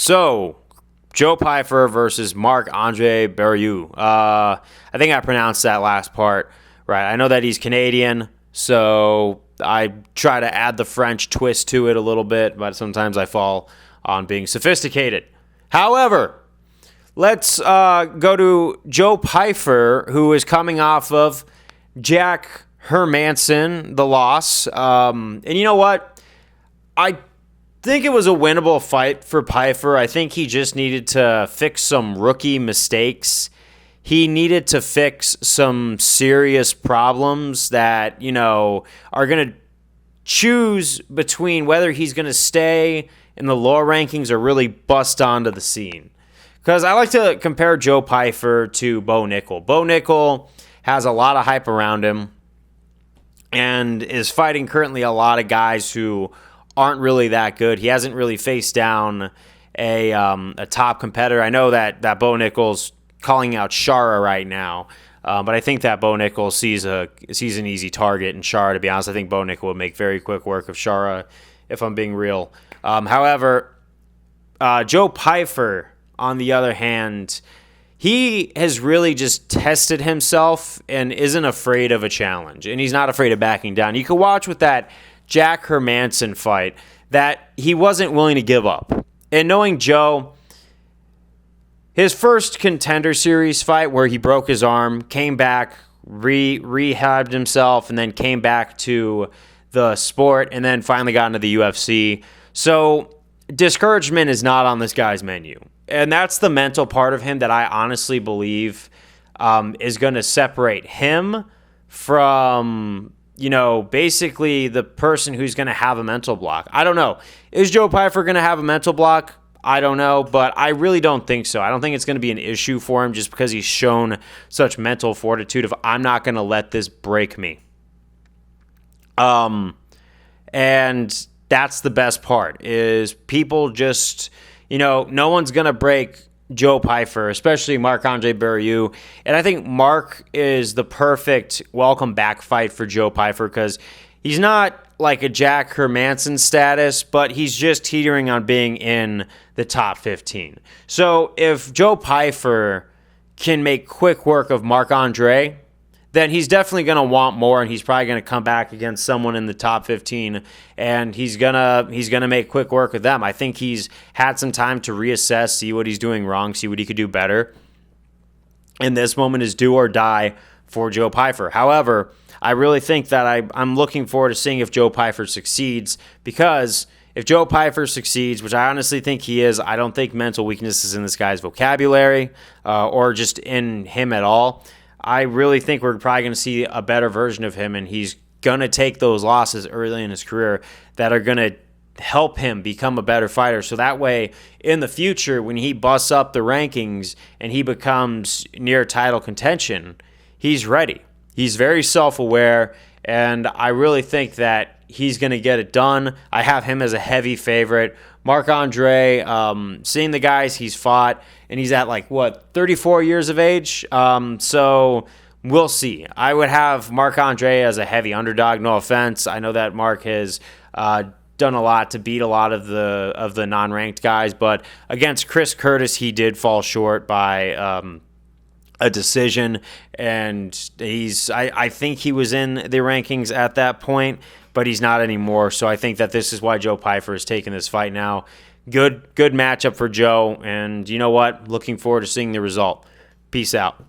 So, Joe Pyfer versus Marc-Andre Barrieu. I think I pronounced that last part right. I know that he's Canadian, so I try to add the French twist to it a little bit, but sometimes I fall on being sophisticated. However, let's go to Joe Pyfer, who is coming off of Jack Hermansson, the loss. And you know what? I think it was a winnable fight for Pyfer. I think he just needed to fix some rookie mistakes. He needed to fix some serious problems that, are going to choose between whether he's going to stay in the lower rankings or really bust onto the scene. Because I like to compare Joe Pyfer to Bo Nickel. Bo Nickel has a lot of hype around him and is fighting currently a lot of guys who aren't really that good. He hasn't really faced down a top competitor. I know that Bo Nickel's calling out Shara right now, but I think that Bo Nickel sees an easy target in Shara. To be honest, I think Bo Nickel would make very quick work of Shara, if I'm being real. However, Joe Pyfer, on the other hand, he has really just tested himself and isn't afraid of a challenge, and he's not afraid of backing down. You can watch with that Jack Hermansson fight that he wasn't willing to give up. And knowing Joe, his first Contender Series fight where he broke his arm, came back, rehabbed himself, and then came back to the sport, and then finally got into the UFC. So discouragement is not on this guy's menu. And that's the mental part of him that I honestly believe is going to separate him from basically the person who's going to have a mental block. I don't know. Is Joe Pyfer going to have a mental block? I don't know, but I really don't think so. I don't think it's going to be an issue for him just because he's shown such mental fortitude of, I'm not going to let this break me. And that's the best part is people just, no one's going to break Joe Pyfer, especially Marc-Andre Barrieu. And I think Mark is the perfect welcome back fight for Joe Pyfer because he's not like a Jack Hermansson status, but he's just teetering on being in the top 15. So if Joe Pyfer can make quick work of Marc-Andre, then he's definitely going to want more, and he's probably going to come back against someone in the top 15, and he's gonna make quick work with them. I think he's had some time to reassess, see what he's doing wrong, see what he could do better. And this moment is do or die for Joe Pyfer. However, I really think that I'm looking forward to seeing if Joe Pyfer succeeds, because if Joe Pyfer succeeds, which I honestly think he is, I don't think mental weakness is in this guy's vocabulary or just in him at all. I really think we're probably going to see a better version of him, and he's going to take those losses early in his career that are going to help him become a better fighter. So that way, in the future, when he busts up the rankings and he becomes near title contention, he's ready. He's very self-aware, and I really think that he's going to get it done. I have him as a heavy favorite. Marc-Andre, seeing the guys he's fought, and he's at 34 years of age. So we'll see. I would have Marc-Andre as a heavy underdog. No offense. I know that Mark has done a lot to beat a lot of the non-ranked guys, but against Chris Curtis, he did fall short by a decision, and I think he was in the rankings at that point, but he's not anymore. So I think that this is why Joe Pyfer is taking this fight now. Good matchup for Joe, and you know what? Looking forward to seeing the result. Peace out.